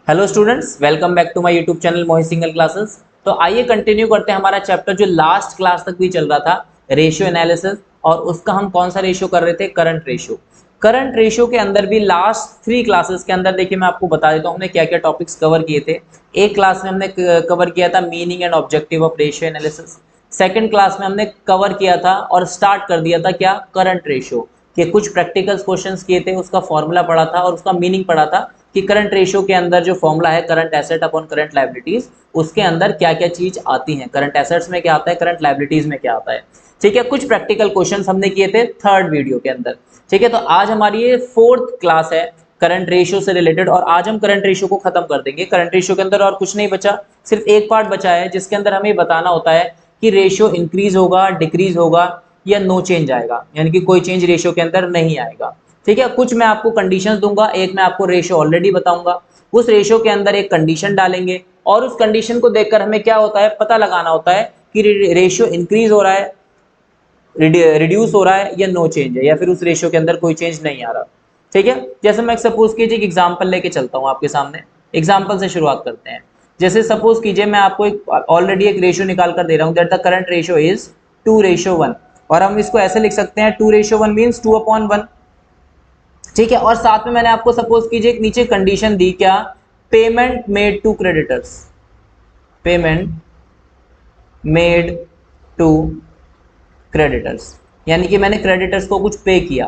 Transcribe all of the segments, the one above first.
Hello students, welcome back to my YouTube channel Mohit Singhal classes. तो आइए continue करते हैं हमारा चैप्टर जो लास्ट क्लास तक भी चल रहा था, रेशियो एनालिसिस। और उसका हम कौन सा रेशियो कर रहे थे? Current ratio. करंट रेशियो के अंदर भी लास्ट 3 क्लासेस के अंदर देखिए मैं आपको बता देता हूँ हमने क्या क्या टॉपिक्स कवर किए थे। एक क्लास में हमने कवर किया था meaning and objective of ratio analysis. Second class में हमने कवर किया था और स्टार्ट कर दिया था क्या? करंट रेशियो के कुछ प्रैक्टिकल्स क्वेश्चंस किए थे, उसका फॉर्मूला पढ़ा था और उसका मीनिंग पढ़ा था कि करंट रेशियो के अंदर जो फॉर्मूला है current asset upon current liabilities, उसके अंदर क्या क्या चीज आती है, करंट एसेट्स में क्या आता है, करंट लायबिलिटीज में क्या आता है। ठीक है, कुछ प्रैक्टिकल क्वेश्चंस हमने किए थे थर्ड वीडियो के अंदर। ठीक है, तो आज हमारी ये फोर्थ क्लास है करंट रेशियो से रिलेटेड और आज हम करंट रेशियो को खत्म कर देंगे। करंट रेशियो के अंदर और कुछ नहीं बचा, सिर्फ एक पार्ट बचा है जिसके अंदर हमें बताना होता है कि रेशियो इंक्रीज होगा, डिक्रीज होगा या नो चेंज आएगा, यानी कि कोई चेंज रेशियो के अंदर नहीं आएगा। ठीक है, कुछ मैं आपको कंडीशंस दूंगा, एक मैं आपको रेशियो ऑलरेडी बताऊंगा। उस रेशियो के अंदर एक कंडीशन डालेंगे और उस कंडीशन को देखकर हमें क्या होता है, पता लगाना होता है कि रेशियो इंक्रीज हो रहा है, रिड्यूस हो रहा है या नो चेंज है, या फिर उस रेशियो के अंदर कोई चेंज नहीं आ रहा। ठीक है, जैसे मैं सपोज कीजिए एक एग्जांपल लेके चलता हूं आपके सामने। एग्जांपल से शुरुआत करते हैं। जैसे सपोज कीजिए मैं आपको एक ऑलरेडी एक रेशियो निकाल कर दे रहा हूं, that the current ratio is 2:1। और हम इसको ऐसे लिख सकते हैं 2:1 मीन्स 2/1। ठीक है, और साथ में मैंने आपको सपोज कीजिए एक नीचे कंडीशन दी, क्या? Payment made to creditors, payment made to creditors, यानी कि मैंने क्रेडिटर्स को कुछ पे किया।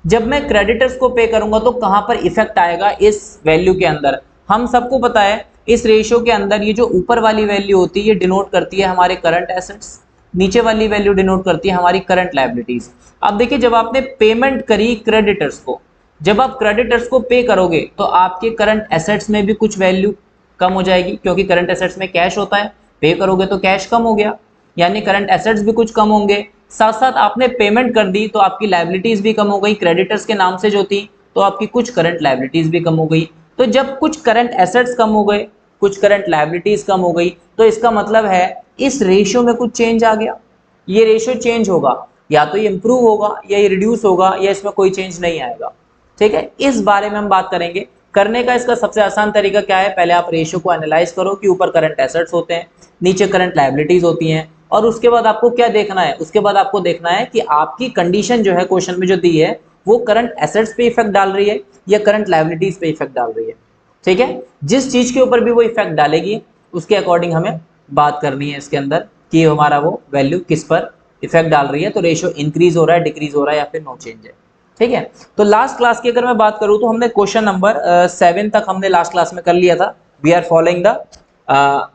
जब मैं क्रेडिटर्स को पे करूंगा तो कहां पर इफेक्ट आएगा? इस वैल्यू के अंदर। हम सबको पता है इस रेशियो के अंदर ये जो ऊपर वाली वैल्यू होती है ये डिनोट करती है हमारे करंट एसेट्स, नीचे वाली वैल्यू डिनोट करती है हमारी करंट लायबिलिटीज। अब देखिए, जब आपने पेमेंट करी क्रेडिटर्स को, जब आप क्रेडिटर्स को पे करोगे तो आपके करंट एसेट्स में भी कुछ वैल्यू कम हो जाएगी, क्योंकि करंट एसेट्स में कैश होता है, पे करोगे तो कैश कम हो गया, यानी करंट एसेट्स भी कुछ कम होंगे। साथ साथ आपने पेमेंट कर दी तो आपकी लायबिलिटीज भी कम हो गई, क्रेडिटर्स के नाम से जो थी, तो आपकी कुछ करंट लायबिलिटीज भी कम हो गई। तो जब कुछ करंट एसेट्स कम हो गए, कुछ करंट लायबिलिटीज कम हो गई, तो इसका मतलब है इस रेशियो में कुछ चेंज आ गया। ये रेशियो चेंज होगा, या तो ये इंप्रूव होगा या ये रिड्यूस होगा या इसमें कोई चेंज नहीं आएगा। ठीक है, इस बारे में हम बात करेंगे। करने का इसका सबसे आसान तरीका क्या है? पहले आप रेशियो को एनालाइज करो कि ऊपर करंट एसेट्स होते हैं, नीचे करंट लायबिलिटीज होती हैं, और उसके बाद आपको क्या देखना है? उसके बाद आपको देखना है कि आपकी कंडीशन जो है क्वेश्चन में जो दी है वो करंट एसेट्स पे इफेक्ट डाल रही है या करंट लायबिलिटीज पे इफेक्ट डाल रही है। ठीक है, जिस चीज के ऊपर भी वो इफेक्ट डालेगी उसके अकॉर्डिंग हमें बात करनी है इसके अंदर कि हमारा वो वैल्यू किस पर इफेक्ट डाल रही है। तो रेशियो इंक्रीज हो रहा है, डिक्रीज हो रहा है या फिर नो चेंज है। ठीक है, तो लास्ट क्लास की अगर मैं बात करूं तो हमने क्वेश्चन नंबर 7 तक हमने लास्ट क्लास में कर लिया था। We are following the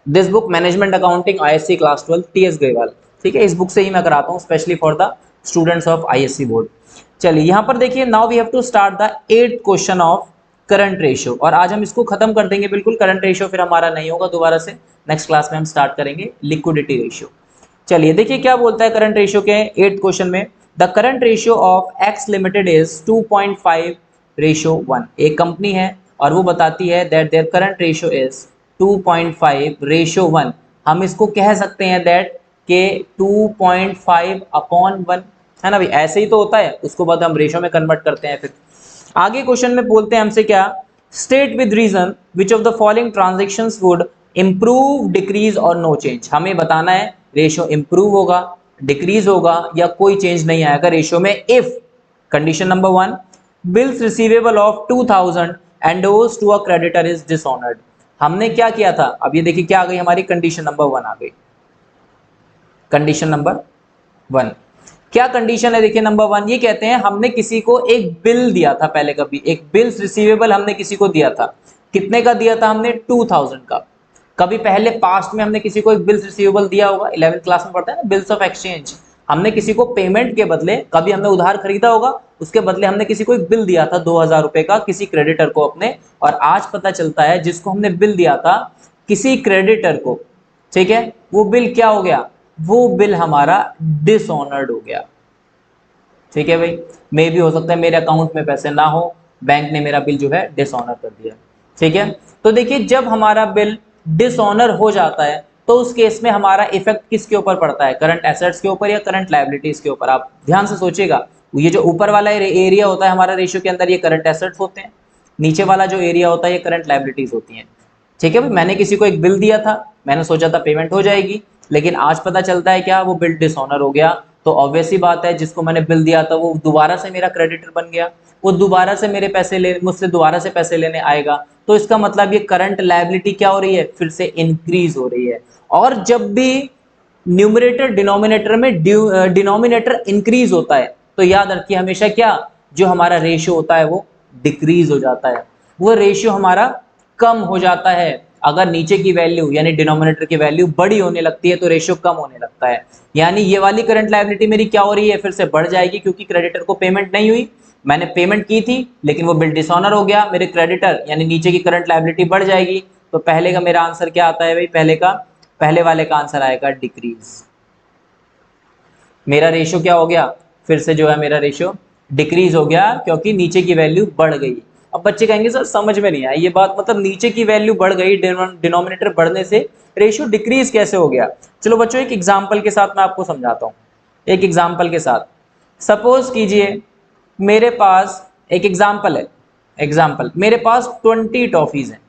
this book management accounting ISC class 12 TS Grewal. ठीक है, इस बुक से ही मैं कराता हूँ specially for the students of ISC board. चलिए यहाँ पर देखिए, now we have to start the 8th question of current ratio, और आज हम इसको खत्म कर देंगे बिल्कुल। करंट रेशियो फिर हमारा नहीं होगा दोबारा से, नेक्स्ट क्लास में हम स्टार्ट करेंगे लिक्विडिटी रेशियो। चलिए देखिए क्या बोलता है करंट रेशियो के 8th क्वेश्चन में। The current ratio of x limited is 2.5:1। एक कंपनी है और वो बताती है that their current ratio is 2.5:1। हम इसको कह सकते हैं दैट के 2.5/1 है ना भाई, ऐसे ही तो होता है, उसको बाद हम रेशियो में कन्वर्ट करते हैं। फिर आगे क्वेश्चन में बोलते हैं हमसे क्या? State with reason which of the following transactions would improve, decrease और नो चेंज। हमें बताना है रेशियो इंप्रूव होगा, डिक्रीज होगा या कोई चेंज नहीं आएगा रेशियो में if condition number 1, bills receivable of 2000 endorse to a creditor is dishonoured. हमने क्या किया था? अब ये देखिए क्या आ गई हमारी कंडीशन नंबर 1 आ गई। कंडीशन नंबर 1 क्या कंडीशन है? देखिए नंबर 1 ये कहते हैं हमने किसी को एक बिल दिया था, पहले कभी एक बिल्स रिसीवेबल हमने किसी को दिया था। कितने का दिया था हमने? 2000 का। कभी पहले पास्ट में हमने किसी को एक बिल्स रिसीवेबल दिया होगा, 11th क्लास में पढ़ता है ना, बिल्स ऑफ एक्सचेंज। हमने किसी को पेमेंट के बदले, कभी हमने उधार खरीदा होगा, उसके बदले हमने किसी को एक बिल दिया था 2000 रुपए का किसी क्रेडिटर को अपने। और आज पता चलता है जिसको हमने बिल दिया था किसी क्रेडिटर को, ठीक है, वो बिल क्या हो गया? वो बिल हमारा डिसऑनर्ड हो गया। ठीक है भाई, मे भी हो सकता है मेरे अकाउंट में पैसे ना हो, बैंक ने मेरा बिल जो है डिसऑनर कर दिया। ठीक है, तो देखिए जब हमारा बिल डिसऑनर हो जाता है तो उस केस में हमारा इफेक्ट किसके ऊपर पड़ता है? करंट एसेट्स के ऊपर या करंट लायबिलिटीज के ऊपर? आप ध्यान से सोचिएगा, ये जो ऊपर वाला एरिया होता है हमारा रेशियो के अंदर, ये करंट एसेट्स होते हैं, नीचे वाला जो एरिया होता है ये करंट लायबिलिटीज होती हैं। ठीक है भाई, मैंने किसी को एक बिल दिया था, मैंने सोचा था पेमेंट हो जाएगी, लेकिन आज पता चलता है क्या, वो बिल डिसऑनर हो गया। तो ऑब्वियस सी बात है, जिसको मैंने बिल दिया था वो दोबारा से मेरा क्रेडिटर बन गया, वो दोबारा से मेरे पैसे ले मुझसे दोबारा से पैसे लेने आएगा। तो इसका मतलब ये करंट लायबिलिटी क्या हो रही है, फिर से इंक्रीज हो रही है। और जब भी न्यूमरेटर डिनोमिनेटर में डिनोमिनेटर इंक्रीज होता है तो याद रखिए हमेशा क्या, जो हमारा रेशियो होता है वो डिक्रीज हो जाता है, वो रेशियो हमारा कम हो जाता है। अगर नीचे की वैल्यू यानी डिनोमिनेटर की वैल्यू बड़ी होने लगती है तो रेशियो कम होने लगता है। यानी ये वाली करंट लायबिलिटी मेरी क्या हो रही है, फिर से बढ़ जाएगी, क्योंकि क्रेडिटर को पेमेंट नहीं हुई, मैंने पेमेंट की थी लेकिन वो बिल डिसऑनर हो गया, मेरे क्रेडिटर यानी नीचे की करंट लायबिलिटी बढ़ जाएगी। तो पहले का मेरा आंसर क्या आता है भाई, पहले वाले का आंसर आएगा डिक्रीज। मेरा रेशियो क्या हो गया, फिर से जो है मेरा रेशियो डिक्रीज हो गया, क्योंकि नीचे की वैल्यू बढ़ गई। अब बच्चे कहेंगे सर समझ में नहीं आई ये बात, मतलब नीचे की वैल्यू बढ़ गई, डिनोमिनेटर बढ़ने से रेशियो डिक्रीज कैसे हो गया। चलो बच्चों एक एग्जांपल के साथ मैं आपको समझाता हूँ, एक एग्जांपल के साथ। सपोज कीजिए मेरे पास एक एग्जांपल है, एग्जांपल मेरे पास 20 टॉफीज हैं,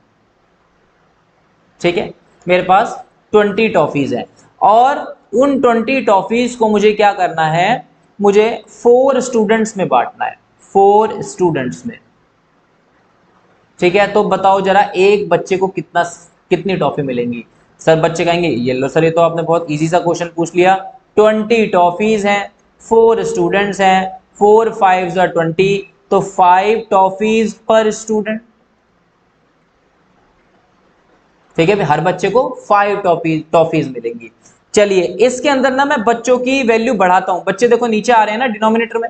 ठीक है, मेरे पास 20 टॉफीज हैं और उन 20 टॉफीज को मुझे क्या करना है, मुझे 4 स्टूडेंट्स में बांटना है, 4 स्टूडेंट्स में। ठीक है, तो बताओ जरा एक बच्चे को कितनी टॉफी मिलेंगी। सर बच्चे कहेंगे ये लो सर, ये तो आपने बहुत इजी सा क्वेश्चन पूछ लिया, 20 टॉफीज हैं, 4 स्टूडेंट्स हैं, 4 5 20, तो 5 टॉफीज पर स्टूडेंट। ठीक है, हर बच्चे को 5 टॉफीज मिलेंगी। चलिए इसके अंदर ना मैं बच्चों की वैल्यू बढ़ाता हूं, बच्चे देखो नीचे आ रहे हैं ना डिनोमिनेटर में,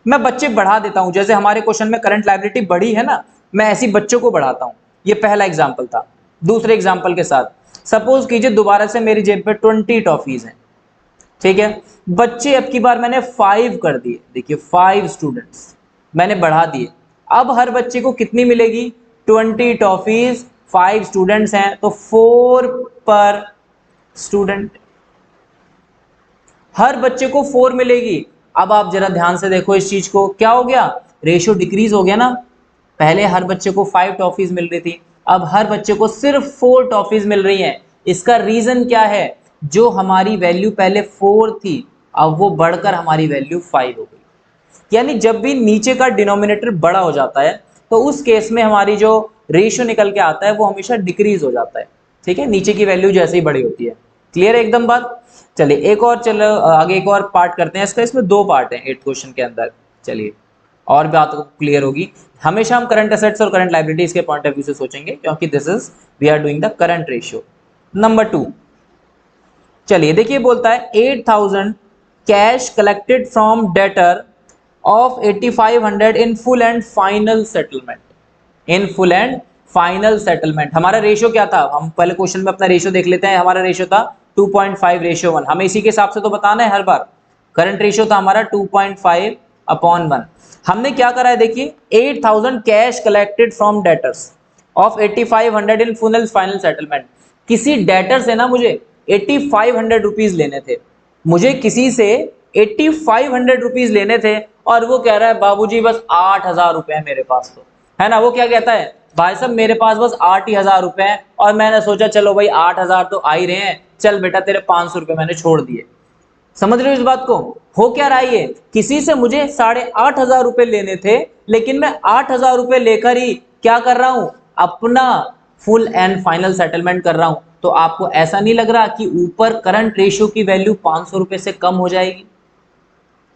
मैं बच्चे बढ़ा देता हूं, जैसे हमारे क्वेश्चन में करंट लायबिलिटी बढ़ी है ना, मैं ऐसी बच्चों को बढ़ाता हूं। ये पहला एग्जाम्पल था। दूसरे एग्जाम्पल के साथ सपोज कीजिए दोबारा से मेरी जेब में 20 टॉफीज हैं, ठीक है, बच्चे अब की बार मैंने 5 कर दिए, देखिए 5 स्टूडेंट्स मैंने बढ़ा दिए। अब हर बच्चे को कितनी मिलेगी, 20 टॉफीज, 5 स्टूडेंट्स हैं तो 4 पर स्टूडेंट, हर बच्चे को 4 मिलेगी। अब आप जरा ध्यान से देखो इस चीज को, क्या हो गया, रेशियो डिक्रीज हो गया ना। पहले हर बच्चे को 5 टॉफीज मिल रही थी, अब हर बच्चे को सिर्फ 4 टॉफीज मिल रही हैं। इसका रीजन क्या है, जो हमारी वैल्यू पहले 4 थी अब वो बढ़कर हमारी वैल्यू 5 हो गई। यानी जब भी नीचे का डिनोमिनेटर बड़ा हो जाता है तो उस केस में हमारी जो रेशियो निकल के आता है वो हमेशा डिक्रीज हो जाता है। ठीक है, नीचे की वैल्यू जैसे ही बड़ी होती है। क्लियर है एकदम बात। चलिए एक और, चलो आगे एक और पार्ट करते हैं इसका, इसमें 2 पार्ट हैं 8th क्वेश्चन के अंदर। चलिए और बात क्लियर होगी। हमेशा हम करंट एसेट्स और करंट लायबिलिटीज के पॉइंट ऑफ व्यू से सोचेंगे, क्योंकि this is we are doing the current ratio. Number 2, चलिए देखिए बोलता है 8000 cash collected from debtor of 8500 in full and final settlement. In full and final settlement हमारा रेशियो क्या था, हम पहले क्वेश्चन में अपना रेशियो देख लेते हैं। हमारा रेशियो था 2.5:1, हमें इसी के हिसाब से तो बताना है हर बार। करंट रेशियो था हमारा 2.5/1। हमने क्या करा है देखिए, 8000 cash collected from debtors of 8500 in full and final settlement. किसी डेटर से ना मुझे 8500 रुपीज लेने थे, मुझे किसी से 8500 रुपीज लेने थे और वो कह रहा है बाबूजी बस 8000 रुपए है मेरे पास, तो है ना, वो क्या कहता है, भाई साहब मेरे पास बस 8000 रुपए हैं। और मैंने सोचा चलो भाई 8000 तो आ ही रहे हैं, चल बेटा तेरे 500 रुपए मैंने छोड़ दिए। समझ रहे हो इस बात को, हो क्या रहा है, किसी से मुझे 8500 रुपए लेने थे, लेकिन मैं 8000 रुपए लेकर ही क्या कर रहा हूं, अपना फुल एंड फाइनल सेटलमेंट कर रहा हूं। तो आपको ऐसा नहीं लग रहा कि ऊपर करंट रेशियो की वैल्यू 500 रुपए से कम हो जाएगी।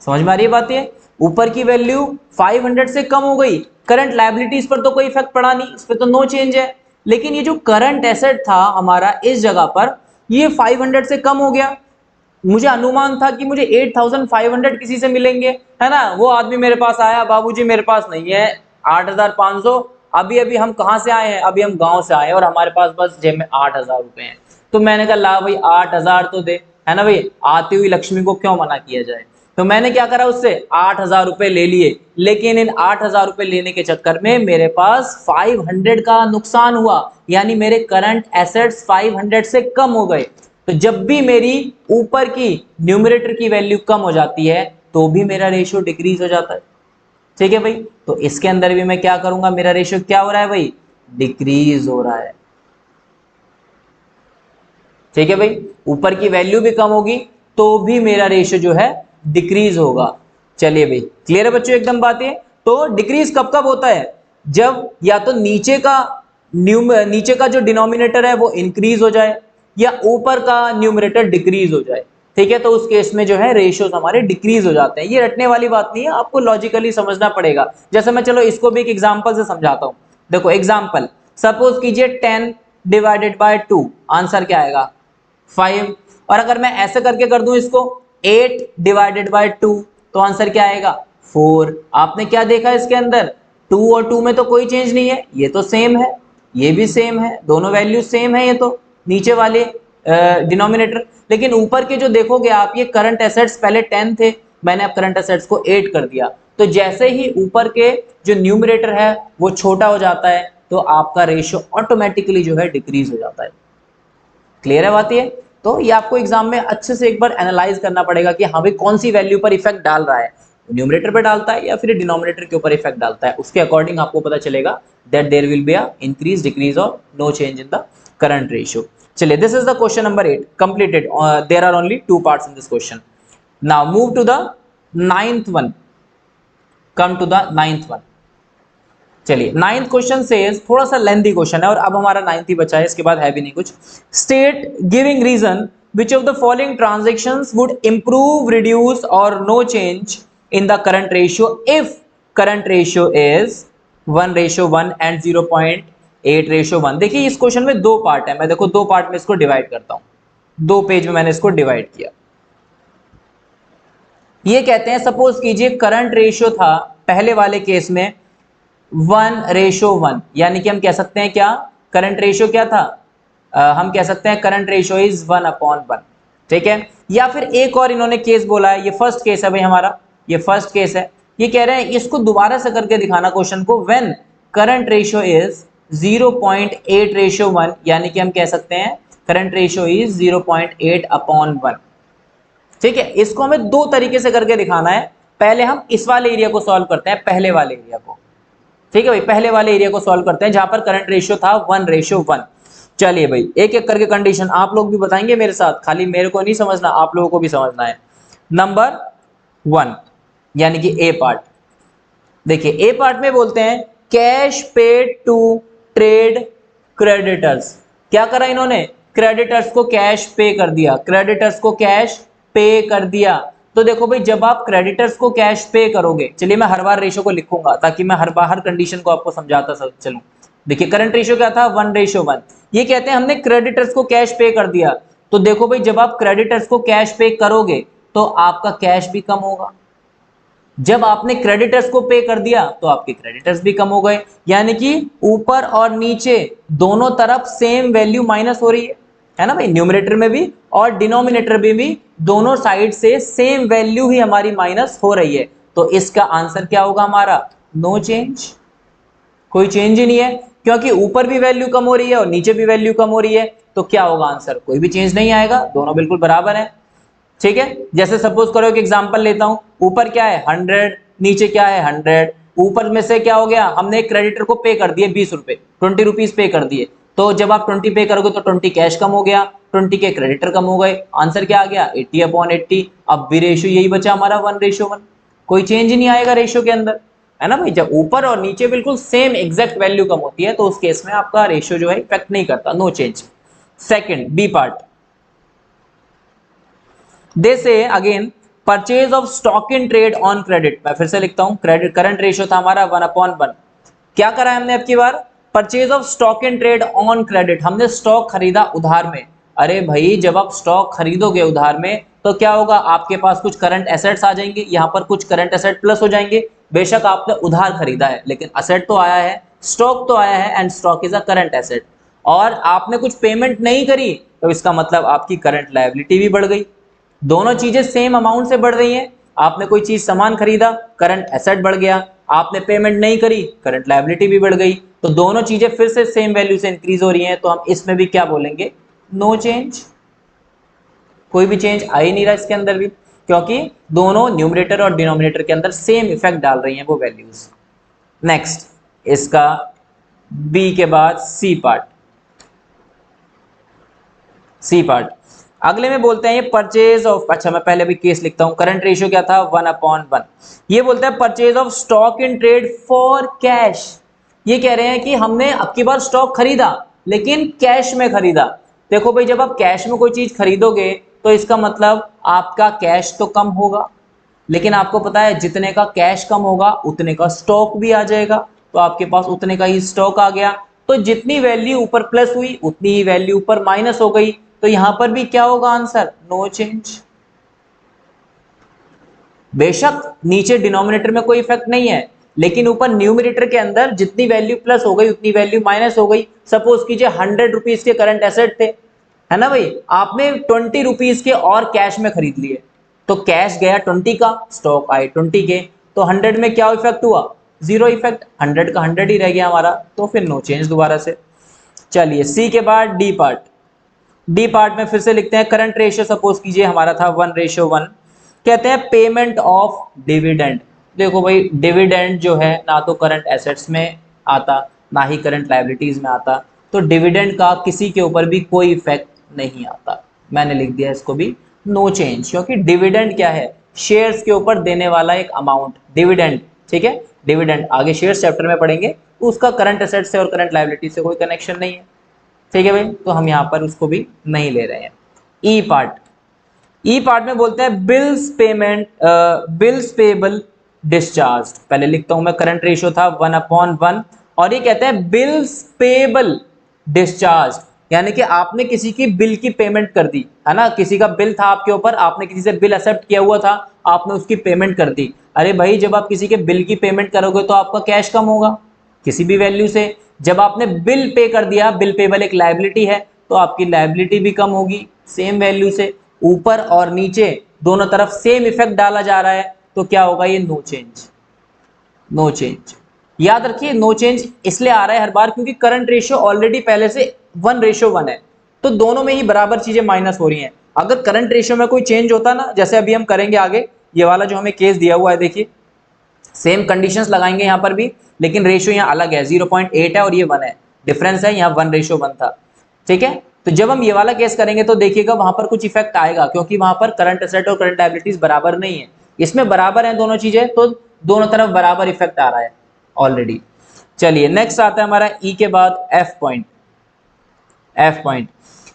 समझ में आ रही है बात, ये ऊपर की वैल्यू 500 से कम हो गई, करंट लायबिलिटीज पर तो कोई इफेक्ट पड़ा नहीं, इस पर तो नो चेंज है। लेकिन ये जो करंट एसेट था हमारा इस जगह पर, ये 500 से कम हो गया। मुझे अनुमान था कि मुझे 8500 किसी से मिलेंगे, है ना, वो आदमी मेरे पास आया, बाबूजी मेरे पास नहीं है 8500, अभी अभी हम कहाँ से आए हैं, अभी हम गांव से आए हैं और हमारे पास बस जेब में 8000 रुपए हैं। तो मैंने कहा ला भाई 8000 तो दे, है ना भाई, आती हुई लक्ष्मी को क्यों मना किया जाए। तो मैंने क्या करा, उससे 8000 रुपए ले लिए, लेकिन इन 8000 रुपए लेने के चक्कर में मेरे पास 500 का नुकसान हुआ, यानी मेरे करंट एसेट्स 500 से कम हो गए। तो जब भी मेरी ऊपर की न्यूमरेटर की वैल्यू कम हो जाती है तो भी मेरा रेशियो डिक्रीज हो जाता है। ठीक है भाई, तो इसके अंदर भी मैं क्या करूंगा, मेरा रेशियो क्या हो रहा है भाई, डिक्रीज हो रहा है। ठीक है भाई, ऊपर की वैल्यू भी कम होगी तो भी मेरा रेशियो जो है डिक्रीज होगा। चलिए भाई, क्लियर है बच्चों एकदम बात ये। तो डिक्रीज कब कब होता है, जब या तो नीचे का जो डिनोमिनेटर है वो इंक्रीज हो जाए या ऊपर का न्यूमरेटर डिक्रीज हो जाए। ठीक है, तो उस केस में जो है रेशियोज हमारे डिक्रीज हो जाते हैं। ये रटने वाली बात नहीं है, आपको लॉजिकली समझना पड़ेगा। जैसे मैं चलो इसको भी एक एग्जांपल से समझाता हूं। देखो एग्जांपल, सपोज कीजिए 10 डिवाइडेड बाय 2, आंसर क्या आएगा 5। और अगर मैं ऐसे करके कर दूं इसको 8 डिवाइडेड बाय 2, तो आंसर क्या आएगा 4। आपने क्या देखा इसके अंदर, 2 और 2 में तो कोई चेंज नहीं है, ये तो सेम है, ये भी सेम है, दोनों वैल्यू सेम है, ये तो नीचे वाले डिनोमिनेटर। लेकिन ऊपर के जो देखोगे आप, ये करंट एसेट्स पहले 10 थे, मैंने अब करंट एसेट्स को 8 कर दिया, तो जैसे ही ऊपर के जो न्यूमरेटर है वो छोटा हो जाता है तो आपका रेशियो ऑटोमेटिकली जो है डिक्रीज हो जाता है। क्लियर है बात ये। तो ये आपको एग्जाम में अच्छे से एक बार एनालाइज करना पड़ेगा कि हाँ भाई कौन सी वैल्यू पर इफेक्ट डाल रहा है, न्यूमरेटर पे डालता है या फिर डिनोमिनेटर के ऊपर इफेक्ट डालता है, उसके अकॉर्डिंग आपको पता चलेगा that there will be a increase decrease और no change in the current ratio. चलिए, this is the question number 8 completed. There are only 2 parts in this question. Now move to the 9th one, come to the 9th one. चलिए 9th question से थोड़ा सा lengthy question है और अब हमारा 9th ही बचा है, इसके बाद है भी नहीं कुछ। State giving reason which of the following transactions would improve, reduce or no change in the current ratio if current ratio is 1:1 and 0.8:1। देखिए इस क्वेश्चन में 2 पार्ट है, मैं देखो 2 पार्ट में इसको डिवाइड करता हूं, 2 पेज में मैंने इसको डिवाइड किया। ये कहते हैं सपोज कीजिए करंट रेशियो था पहले वाले केस में 1:1, यानी कि हम कह सकते हैं क्या, करंट रेशियो क्या था, हम कह सकते हैं करंट रेशियो इज 1/1। ठीक है, या फिर एक और इन्होंने केस बोला है, ये फर्स्ट केस है भाई हमारा, ये फर्स्ट केस है। ये कह रहे हैं इसको दोबारा से करके दिखाना क्वेश्चन को, व्हेन करंट रेशियो इज 0.8:1, यानी कि हम कह सकते हैं करंट रेशियो इज 0.8/1। ठीक है, इसको हमें 2 तरीके से करके दिखाना है। पहले हम इस वाले एरिया को सॉल्व करते हैं, पहले वाले एरिया को। ठीक है भाई, पहले वाले एरिया को सॉल्व करते हैं जहां पर करंट रेशियो था 1:1। चलिए भाई, एक एक करके कंडीशन आप लोग भी बताएंगे मेरे साथ, खाली मेरे को नहीं समझना, आप लोगों को भी समझना है। नंबर 1 यानी कि ए पार्ट, देखिए ए पार्ट में बोलते हैं cash paid to trade creditors. क्या करा इन्होंने, क्रेडिटर्स को कैश पे कर दिया, क्रेडिटर्स को कैश पे कर दिया। तो देखो भाई, जब आप क्रेडिटर्स को कैश पे करोगे, चलिए मैं हर बार रेशियो को लिखूंगा ताकि मैं हर कंडीशन को आपको समझाता चलूं। देखिए करंट रेशियो क्या था 1:1, ये कहते हैं हमने क्रेडिटर्स को कैश पे कर दिया। तो देखो भाई, जब आप क्रेडिटर्स को कैश पे करोगे तो आपका कैश भी कम होगा, जब आपने क्रेडिटर्स को पे कर दिया तो आपके क्रेडिटर्स भी कम हो गए, यानी कि ऊपर और नीचे दोनों तरफ सेम वैल्यू माइनस हो रही है ना भाई, न्यूमरेटर में भी और डिनोमिनेटर में भी दोनों साइड से सेम वैल्यू ही हमारी माइनस हो रही है। तो इसका आंसर क्या होगा हमारा, नो चेंज, कोई चेंज ही नहीं है, क्योंकि ऊपर भी वैल्यू कम हो रही है और नीचे भी वैल्यू कम हो रही है। तो क्या होगा आंसर, कोई भी चेंज नहीं आएगा, दोनों बिल्कुल बराबर है। ठीक है, जैसे सपोज करो एक एग्जांपल लेता हूं, ऊपर क्या है 100, नीचे क्या है 100। ऊपर में से क्या हो गया, हमने एक क्रेडिटर को पे कर दिए 20 रुपए, 20 रुपीज पे कर दिए। तो जब आप 20 पे करोगे तो 20 कैश कम हो गया, 20 के क्रेडिटर कम हो गए, आंसर क्या आ गया 80/80। अब भी रेशियो यही बचा हमारा 1:1, कोई चेंज ही नहीं आएगा रेशियो के अंदर, है ना भाई। जब ऊपर और नीचे बिल्कुल सेम एग्जैक्ट वैल्यू कम होती है तो उस केस में आपका रेशियो जो है इफेक्ट नहीं करता, no change. Second B part, they say again purchase of stock in trade on credit. मैं फिर से लिखता हूं, क्रेडिट करंट रेशियो था हमारा 1/1, क्या करा है हमने अब की बार, purchase of stock in trade on credit, हमने स्टॉक खरीदा उधार में। अरे भाई, जब आप स्टॉक खरीदोगे उधार में तो क्या होगा, आपके पास कुछ करंट एसेट्स आ जाएंगे, यहां पर कुछ करंट एसेट प्लस हो जाएंगे। बेशक आपने उधार खरीदा है लेकिन असेट तो आया है, स्टॉक तो आया है, and stock is a current asset. और आपने कुछ पेमेंट नहीं करी तो इसका मतलब आपकी करंट लायबिलिटी भी बढ़ गई। दोनों चीजें सेम अमाउंट से बढ़ रही हैं, आपने कोई चीज सामान खरीदा, करंट एसेट बढ़ गया, आपने पेमेंट नहीं करी, करंट लायबिलिटी भी बढ़ गई। तो दोनों चीजें फिर से सेम वैल्यू से इंक्रीज हो रही हैं, तो हम इसमें भी क्या बोलेंगे, नो चेंज, कोई भी चेंज आ ही नहीं रहा इसके अंदर भी। क्योंकि दोनों न्यूमरेटर और डिनोमिनेटर के अंदर सेम इफेक्ट डाल रही हैं वो वैल्यूज। नेक्स्ट इसका बी के बाद सी पार्ट। सी पार्ट अगले में बोलते हैं ये परचेज ऑफ, अच्छा मैं पहले भी केस लिखता हूं। करंट रेशियो क्या था 1/1। ये बोलता है purchase of stock in trade for cash. ये कह रहे हैं कि हमने अब की बार स्टॉक खरीदा लेकिन कैश में खरीदा। देखो भाई जब आप कैश में कोई चीज खरीदोगे तो इसका मतलब आपका कैश तो कम होगा, लेकिन आपको पता है जितने का कैश कम होगा उतने का स्टॉक भी आ जाएगा, तो आपके पास उतने का ही स्टॉक आ गया। तो जितनी वैल्यू ऊपर प्लस हुई उतनी ही वैल्यू ऊपर माइनस हो गई, तो यहां पर भी क्या होगा आंसर, नो चेंज। बेशक नीचे डिनोमिनेटर में कोई इफेक्ट नहीं है, लेकिन ऊपर न्यूमरेटर के अंदर जितनी वैल्यू प्लस हो गई उतनी वैल्यू माइनस हो गई। सपोज कीजिए 100 रुपीज के करंट एसेट थे, है ना भाई, आपने 20 रुपीज के और कैश में खरीद लिए, तो कैश गया 20 का, स्टॉक आए 20 के, तो 100 में क्या इफेक्ट हुआ, जीरो इफेक्ट, 100 का 100 ही रह गया हमारा, तो फिर नो चेंज दोबारा से। चलिए सी के बाद डी पार्ट। डी पार्ट में फिर से लिखते हैं करंट रेशियो, सपोज कीजिए हमारा था 1:1। कहते हैं पेमेंट ऑफ डिविडेंड। देखो भाई डिविडेंड जो है ना तो करंट एसेट्स में आता ना ही करंट लायबिलिटीज में आता, तो डिविडेंड का किसी के ऊपर भी कोई इफेक्ट नहीं आता। मैंने लिख दिया इसको भी नो चेंज, क्योंकि डिविडेंड क्या है, शेयर्स के ऊपर देने वाला एक अमाउंट, डिविडेंड, ठीक है। डिविडेंड आगे शेयर्स चैप्टर में पढ़ेंगे, उसका करंट एसेट से और करंट लायबिलिटी से कोई कनेक्शन नहीं है, ठीक है भाई, तो हम यहाँ पर उसको भी नहीं ले रहे हैं। ई पार्ट। ई पार्ट में बोलते हैं bills payment, bills payable discharge. पहले लिखता हूं मैं, करंट रेशियो था 1/1 और ये कहते हैं बिल्स पेबल डिस्चार्ज, यानी कि आपने किसी की बिल की पेमेंट कर दी, है ना, किसी का बिल था आपके ऊपर, आपने किसी से बिल एक्सेप्ट किया हुआ था, आपने उसकी पेमेंट कर दी। अरे भाई जब आप किसी के बिल की पेमेंट करोगे तो आपका कैश कम होगा किसी भी वैल्यू से, जब आपने बिल पे कर दिया, बिल पेबल एक लायबिलिटी है, तो आपकी लायबिलिटी भी कम होगी सेम वैल्यू से। ऊपर और नीचे दोनों तरफ सेम इफेक्ट डाला जा रहा है, तो क्या होगा, ये नो चेंज। नो चेंज याद रखिए, नो चेंज इसलिए आ रहा है हर बार क्योंकि करंट रेशियो ऑलरेडी पहले से 1:1 है, तो दोनों में ही बराबर चीजें माइनस हो रही हैं। अगर करंट रेशियो में कोई चेंज होता ना, जैसे अभी हम करेंगे आगे, ये वाला जो हमें केस दिया हुआ है, देखिए सेम कंडीशंस लगाएंगे यहाँ पर भी, लेकिन रेशियो यहाँ अलग है, 0.8 है और ये 1 है, डिफरेंस है, यहाँ 1:1 था, ठीक है। तो जब हम ये वाला केस करेंगे तो देखिएगा वहां पर कुछ इफेक्ट आएगा, क्योंकि वहां पर करंट एसेट और करंट लायबिलिटीज बराबर नहीं है, इसमें बराबर है दोनों चीजें, तो दोनों तरफ बराबर इफेक्ट आ रहा है ऑलरेडी। चलिए नेक्स्ट आता है हमारा ई के बाद एफ पॉइंट। एफ पॉइंट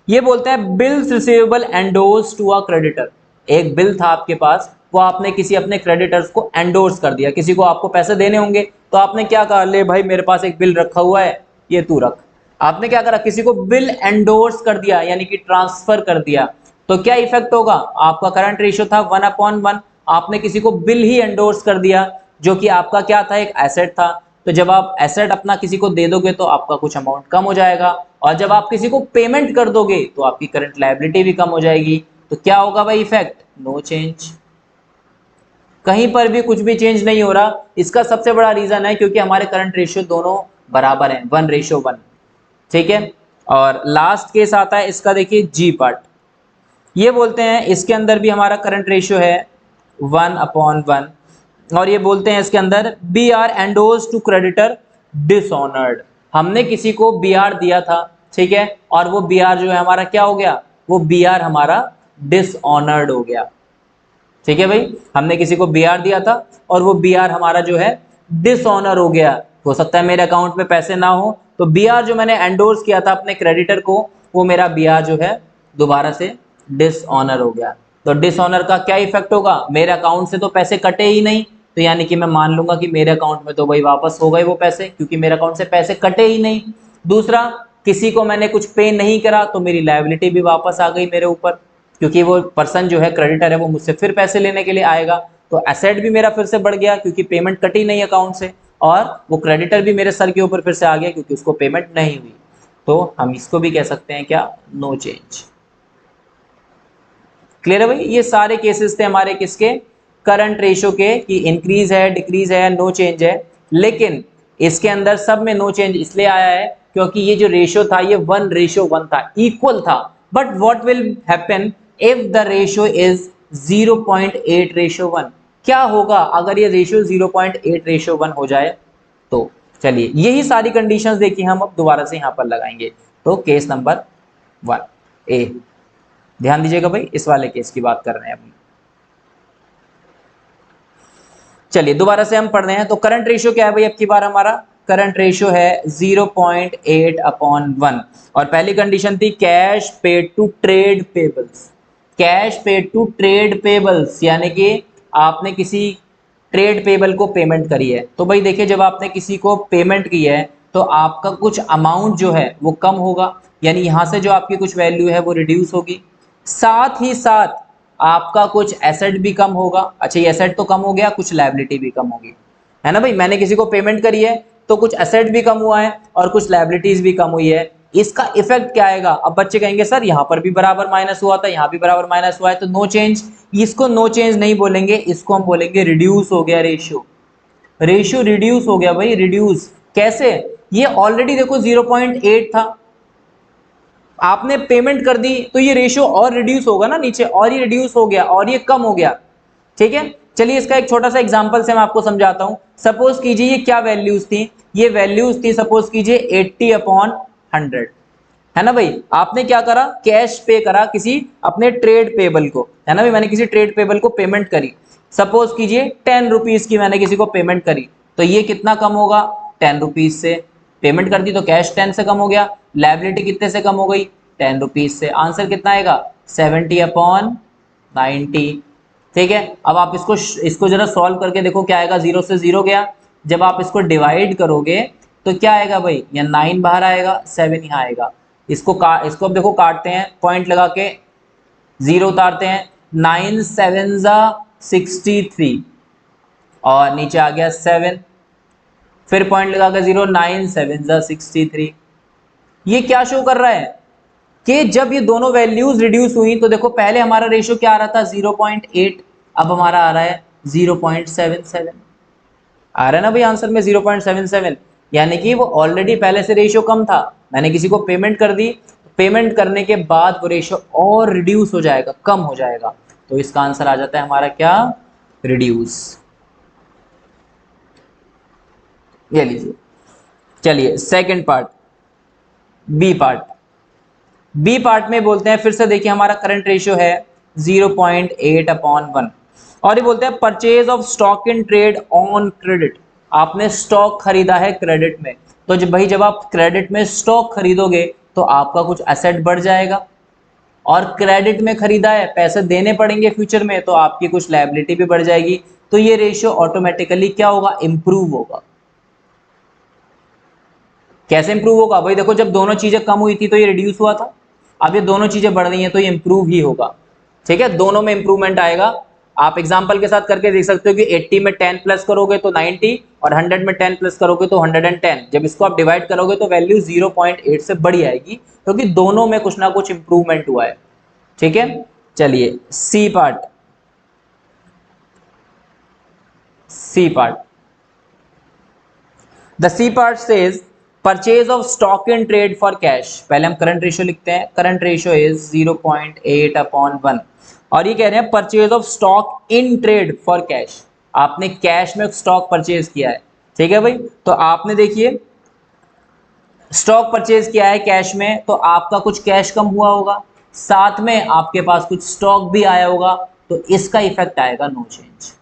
ये बोलते हैं bills receivable endorse to a creditor. एक बिल था आपके पास, वो आपने किसी अपने क्रेडिटर्स को एंडोर्स कर दिया, किसी को आपको पैसे देने होंगे तो आपने क्या कहा, ले भाई मेरे पास एक बिल रखा हुआ है ये तू रख। आपने क्या करा, किसी को बिल एंडोर्स कर दिया, यानी कि ट्रांसफर कर दिया, तो क्या इफेक्ट होगा, आपका करंट रेशियो था 1/1, आपने किसी को बिल ही एंडोर्स कर दिया जो कि आपका क्या था, एक एसेट था, तो जब आप एसेट अपना किसी को दे दोगे तो आपका कुछ अमाउंट कम हो जाएगा, और जब आप किसी को पेमेंट कर दोगे तो आपकी करंट लायबिलिटी भी कम हो जाएगी, तो क्या होगा भाई इफेक्ट, नो चेंज। कहीं पर भी कुछ भी चेंज नहीं हो रहा। इसका सबसे बड़ा रीजन है क्योंकि हमारे करंट रेशियो दोनों बराबर हैं, 1:1, ठीक है। और लास्ट केस आता है इसका, देखिए जी पार्ट। ये बोलते हैं इसके अंदर भी हमारा करंट रेशियो है 1/1, और ये बोलते हैं इसके अंदर B R endorse to creditor dishonoured. हमने किसी को बी आर दिया था, ठीक है, और वो बी आर जो है हमारा क्या हो गया, वो बी आर हमारा डिसऑनर्ड हो गया, ठीक है भाई। हमने किसी को बी आर दिया था और वो बी आर हमारा जो है डिसऑनर हो गया। हो सकता है मेरे अकाउंट में पैसे ना हो, तो बी आर जो मैंने एंडोर्स किया था अपने क्रेडिटर को, वो मेरा बी आर जो है दोबारा से डिसऑनर हो गया। तो डिसऑनर का क्या इफेक्ट होगा, मेरे अकाउंट से तो पैसे कटे ही नहीं, तो यानी कि मैं मान लूंगा कि मेरे अकाउंट में तो भाई वापस हो गए वो पैसे, क्योंकि मेरे अकाउंट से पैसे कटे ही नहीं। दूसरा, किसी को मैंने कुछ पे नहीं करा तो मेरी लायबिलिटी भी वापस आ गई मेरे ऊपर, क्योंकि वो पर्सन जो है क्रेडिटर है वो मुझसे फिर पैसे लेने के लिए आएगा, तो एसेट भी मेरा फिर से बढ़ गया क्योंकि पेमेंट कटी नहीं अकाउंट से, और वो क्रेडिटर भी मेरे सर के ऊपर फिर से आ गया क्योंकि उसको पेमेंट नहीं हुई। तो हम इसको भी कह सकते हैं क्या, नो चेंज। क्लियर है भाई, ये सारे केसेस थे हमारे किसके, करंट रेशियो के, कि इंक्रीज है, डिक्रीज है, नो चेंज है। लेकिन इसके अंदर सब में नो चेंज इसलिए आया है क्योंकि ये जो रेशियो था ये 1:1 था, इक्वल था। But what will happen if the ratio is 0.8:1। क्या होगा अगर ये रेशियो 0.8:1 हो जाए? तो चलिए यही सारी कंडीशंस देखिए हम अब दोबारा से यहां पर लगाएंगे। तो केस नंबर 1 ए, ध्यान दीजिएगा भाई, इस वाले केस की बात कर रहे हैं अभी। चलिए दोबारा से हम पढ़ रहे हैं। तो करंट रेशियो क्या है भाई? अब की बार हमारा करंट रेशियो है 0.8/1 और पहली कंडीशन थी cash paid to trade payables. Cash paid to trade payables यानी कि आपने किसी ट्रेड पेबल को पेमेंट करी है। तो भाई देखिए, जब आपने किसी को पेमेंट की है तो आपका कुछ अमाउंट जो है वो कम होगा, यानी यहां से जो आपकी कुछ वैल्यू है वो रिड्यूस होगी। साथ ही साथ आपका कुछ एसेट भी कम होगा। अच्छा, ये एसेट तो कम हो गया, कुछ लायबिलिटी भी कम होगी, है ना भाई? मैंने किसी को पेमेंट करी है तो कुछ एसेट भी कम हुआ है और कुछ लायबिलिटीज भी कम हुई है। इसका इफेक्ट क्या आएगा? अब बच्चे कहेंगे सर यहाँ पर भी बराबर माइनस हुआ था, यहाँ भी बराबर माइनस हुआ है, तो नो चेंज। इसको नो चेंज नहीं बोलेंगे, इसको हम बोलेंगे रिड्यूस हो गया रेशियो। रेशियो रिड्यूस हो गया भाई, रिड्यूस कैसे? ये ऑलरेडी देखो 0.8 था, आपने पेमेंट कर दी तो ये रेशियो और रिड्यूस होगा ना नीचे, और ये रिड्यूस हो गया और ये कम हो गया। ठीक है, चलिए इसका एक छोटा सा एग्जांपल से मैं आपको समझाता हूं। सपोज कीजिए ये क्या वैल्यूज थी? ये वैल्यूज थी सपोज कीजिए 80/100, है ना भाई? आपने क्या करा? कैश पे करा किसी अपने ट्रेड पेबल को, है ना भाई? मैंने किसी ट्रेड पेबल को पेमेंट करी, सपोज कीजिए 10 रुपीज की मैंने किसी को पेमेंट करी, तो ये कितना कम होगा? 10 रुपीज से। पेमेंट कर दी तो कैश 10 से कम हो गया, लायबिलिटी कितने से कम हो गई? 10 रुपीज से। आंसर कितना आएगा? 70/90। ठीक है, अब आप इसको जरा सॉल्व करके देखो क्या आएगा। 0 से 0 गया, जब आप इसको डिवाइड करोगे तो क्या आएगा भाई? या 9 बाहर आएगा, 7 यहाँ आएगा। इसको अब देखो काटते हैं, पॉइंट लगा के 0 उतारते हैं। 9 7 63 और नीचे आ गया 7, फिर पॉइंट लगा के 0, 9 7 63। ये क्या शो कर रहा है कि जब ये दोनों वैल्यूज रिड्यूस हुई तो देखो पहले हमारा रेशियो क्या आ रहा था? 0.8, अब हमारा आ रहा है 0.77। आ रहा है ना भाई आंसर में 0.77, यानी कि वो ऑलरेडी पहले से रेशियो कम था, मैंने किसी को पेमेंट कर दी, पेमेंट करने के बाद वो रेशियो और रिड्यूस हो जाएगा, कम हो जाएगा। तो इसका आंसर आ जाता है हमारा क्या? रिड्यूस। ये लीजिए। चलिए second part, B part. B part में बोलते हैं, फिर से देखिए हमारा करंट रेशियो है 0.8/1 और ये बोलते हैं purchase of stock in trade on credit. आपने स्टॉक खरीदा है क्रेडिट में, तो जब आप क्रेडिट में स्टॉक खरीदोगे तो आपका कुछ एसेट बढ़ जाएगा, और क्रेडिट में खरीदा है, पैसे देने पड़ेंगे फ्यूचर में, तो आपकी कुछ लायबिलिटी भी बढ़ जाएगी। तो ये रेशियो ऑटोमेटिकली क्या होगा? इंप्रूव होगा। कैसे इंप्रूव होगा भाई? देखो जब दोनों चीजें कम हुई थी तो ये रिड्यूस हुआ था, अब ये दोनों चीजें बढ़ रही हैं तो ये इंप्रूव ही होगा। ठीक है, दोनों में इंप्रूवमेंट आएगा। आप एग्जांपल के साथ करके देख सकते हो कि 80 में 10 प्लस करोगे तो 90 और 100 में 10 प्लस करोगे तो 110। जब इसको आप डिवाइड करोगे तो वैल्यू 0.8 से बढ़ी आएगी, क्योंकि दोनों में कुछ ना कुछ इंप्रूवमेंट हुआ है। ठीक है, चलिए C part. C part, the C part says purchase of stock in trade for cash. पहले हम करंट रेशियो लिखते हैं, करंट रेशियो इज 0.8/1 और ये कह रहे हैं purchase of stock in trade for cash. आपने कैश में स्टॉक परचेज किया है, ठीक है भाई? तो आपने देखिए स्टॉक परचेज किया है कैश में, तो आपका कुछ कैश कम हुआ होगा, साथ में आपके पास कुछ स्टॉक भी आया होगा, तो इसका इफेक्ट आएगा नो चेंज।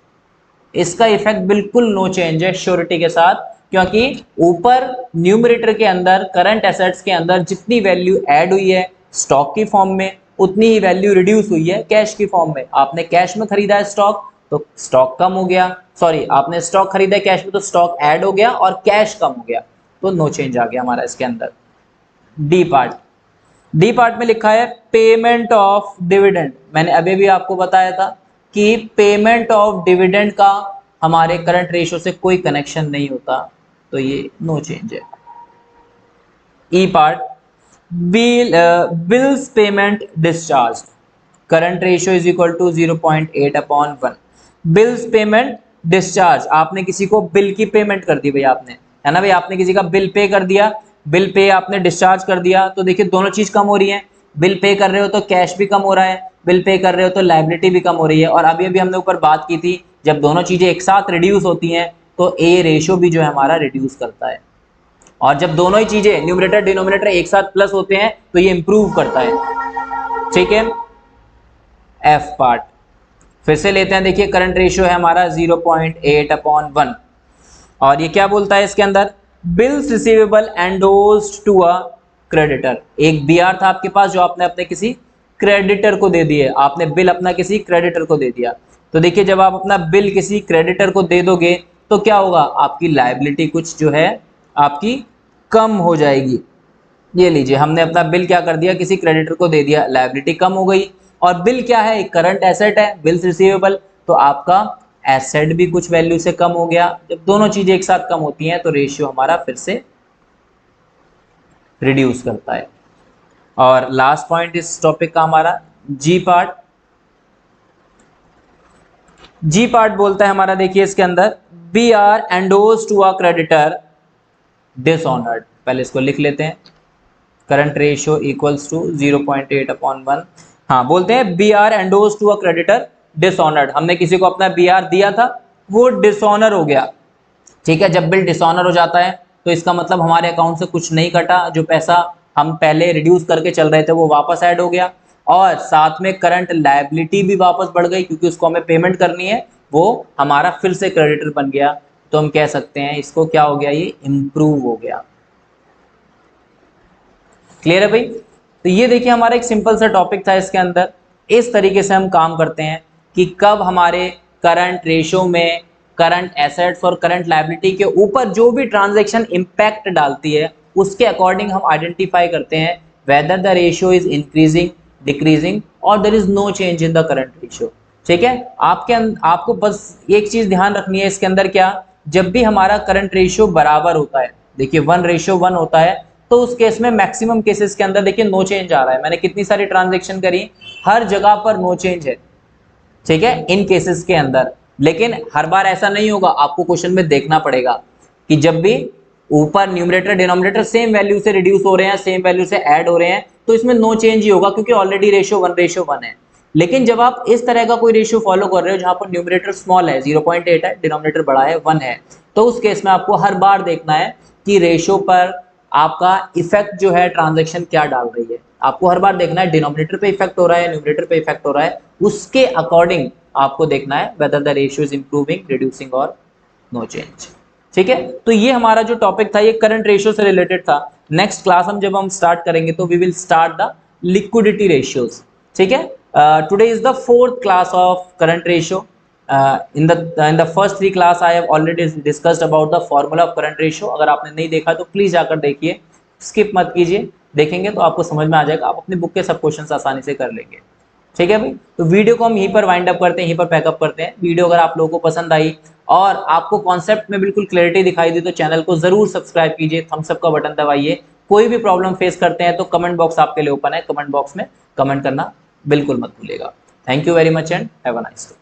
इसका इफेक्ट बिल्कुल नो चेंज है श्योरिटी के साथ, क्योंकि ऊपर न्यूमरेटर के अंदर करंट एसेट्स के अंदर जितनी वैल्यू ऐड हुई है स्टॉक की फॉर्म में, उतनी ही वैल्यू रिड्यूस हुई है कैश की फॉर्म में। आपने कैश में खरीदा है स्टॉक तो स्टॉक कम हो गया, सॉरी आपने स्टॉक खरीदा है कैश में तो स्टॉक ऐड हो गया और कैश कम हो गया, तो नो चेंज आ गया हमारा इसके अंदर। डी पार्ट, डी पार्ट में लिखा है पेमेंट ऑफ डिविडेंड। मैंने अभी भी आपको बताया था कि पेमेंट ऑफ डिविडेंड का हमारे करंट रेशियो से कोई कनेक्शन नहीं होता, तो ये नो चेंज है। E part, bills payment discharge, current ratio is equal to 0.8/1। Bills payment discharge, आपने किसी को बिल की पेमेंट कर दी भाई, आपने, है ना भाई? आपने किसी का बिल पे कर दिया, बिल पे आपने डिस्चार्ज कर दिया, तो देखिए दोनों चीज कम हो रही है। बिल पे कर रहे हो तो कैश भी कम हो रहा है, बिल पे कर रहे हो तो लायबिलिटी भी कम हो रही है। और अभी अभी हमने ऊपर बात की थी, जब दोनों चीजें एक साथ रिड्यूस होती हैं तो ए रेशियो भी जो है हमारा रिड्यूस करता है। और जब दोनों ही चीजें न्यूमरेटर डिनोमिनेटर एक साथ प्लस होते हैं तो ये इंप्रूव करता है। ठीक है, एफ पार्ट फिर से लेते हैं। देखिए करंट रेशियो है हमारा 0.8/1 और ये क्या बोलता है इसके अंदर, bills receivable endorsed to a creditor. एक बीआर था आपके पास जो आपने अपने किसी क्रेडिटर को दे दिए, आपने बिल अपना किसी क्रेडिटर को दे दिया। तो देखिए जब आप अपना बिल किसी क्रेडिटर को दे दोगे तो क्या होगा, आपकी लायबिलिटी कुछ जो है आपकी कम हो जाएगी। ये लीजिए हमने अपना बिल क्या कर दिया, किसी क्रेडिटर को दे दिया, लायबिलिटी कम हो गई। और बिल क्या है, एक करंट एसेट है, बिल्स रिसीवेबल, तो आपका एसेट भी कुछ वैल्यू से कम हो गया। जब दोनों चीजें एक साथ कम होती हैं तो रेशियो हमारा फिर से रिड्यूस करता है। और लास्ट पॉइंट इस टॉपिक का हमारा जी पार्ट। जी पार्ट बोलता है हमारा, देखिए इसके अंदर B R endorse to a creditor dishonoured. पहले इसको लिख लेते हैं, करंट रेशियो इक्वल्स टू 0.8/1। हाँ बोलते हैं B R endorse to a creditor dishonoured. हमने किसी को अपना बी आर दिया था, वो डिसऑनर हो गया। ठीक है, जब बिल डिसऑनर हो जाता है तो इसका मतलब हमारे अकाउंट से कुछ नहीं कटा, जो पैसा हम पहले रिड्यूस करके चल रहे थे वो वापस ऐड हो गया, और साथ में करंट लायबिलिटी भी वापस बढ़ गई क्योंकि उसको हमें पेमेंट करनी है, वो हमारा फिर से क्रेडिटर बन गया। तो हम कह सकते हैं इसको क्या हो गया, ये इम्प्रूव हो गया। क्लियर है भाई। तो ये देखिए हमारा एक सिंपल सा टॉपिक था, इसके अंदर इस तरीके से हम काम करते हैं कि कब हमारे करंट रेशियो में करंट एसेट्स और करंट लायबिलिटी के ऊपर जो भी ट्रांजैक्शन इंपैक्ट डालती है उसके अकॉर्डिंग हम आइडेंटिफाई करते हैं whether the ratio is increasing, decreasing और there is no change in the current ratio. ठीक है, आपको बस एक चीज ध्यान रखनी है इसके अंदर, क्या, जब भी हमारा करंट रेशियो बराबर होता है, देखिए 1:1 होता है, तो उस केस में मैक्सिमम केसेस के अंदर देखिए नो चेंज आ रहा है। मैंने कितनी सारी ट्रांजैक्शन करी, हर जगह पर नो चेंज है। ठीक है, इन केसेस के अंदर, लेकिन हर बार ऐसा नहीं होगा, आपको क्वेश्चन में देखना पड़ेगा कि जब भी ऊपर न्यूमरेटर डिनोमिनेटर सेम वैल्यू से रिड्यूस हो रहे हैं, सेम वैल्यू से ऐड हो रहे हैं, तो इसमें नो चेंज ही होगा क्योंकि ऑलरेडी रेशियो 1:1 है। लेकिन जब आप इस तरह का कोई रेशियो फॉलो कर रहे हो जहां पर न्यूमरेटर स्मॉल है 0.8 है, डिनोमिनेटर बड़ा है 1 है, तो उस केस में आपको हर बार देखना है कि रेशियो पर आपका इफेक्ट जो है ट्रांजैक्शन क्या डाल रही है। आपको हर बार देखना है डिनोमिनेटर पे इफेक्ट हो रहा है, न्यूमरेटर पे इफेक्ट हो रहा है, उसके अकॉर्डिंग आपको देखना है whether the ratio is improving, reducing और नो चेंज। ठीक है, तो ये हमारा जो टॉपिक था ये करंट रेशियो से रिलेटेड था। नेक्स्ट क्लास जब हम स्टार्ट करेंगे तो we will start the liquidity ratios. ठीक है, today is the 4th class of current ratio. in the first 3 class I have already discussed about the formula of current ratio। अगर आपने नहीं देखा तो प्लीज जाकर देखिए, स्किप मत कीजिए, देखेंगे तो आपको समझ में आ जाएगा, आप अपनी बुक के सब क्वेश्चंस आसानी से कर लेंगे। ठीक है भाई, तो वीडियो को हम यहीं पर वाइंड अप करते हैं, यहीं पर पैकअप करते हैं। वीडियो अगर आप लोगों को पसंद आई और आपको कॉन्सेप्ट में बिल्कुल क्लैरिटी दिखाई दी तो चैनल को जरूर सब्सक्राइब कीजिए, थम्स अप का बटन दबाइए। कोई भी प्रॉब्लम फेस करते हैं तो कमेंट बॉक्स आपके लिए ओपन है, कमेंट बॉक्स में कमेंट करना बिल्कुल मत भूलिएगा। Thank you very much and have a nice day.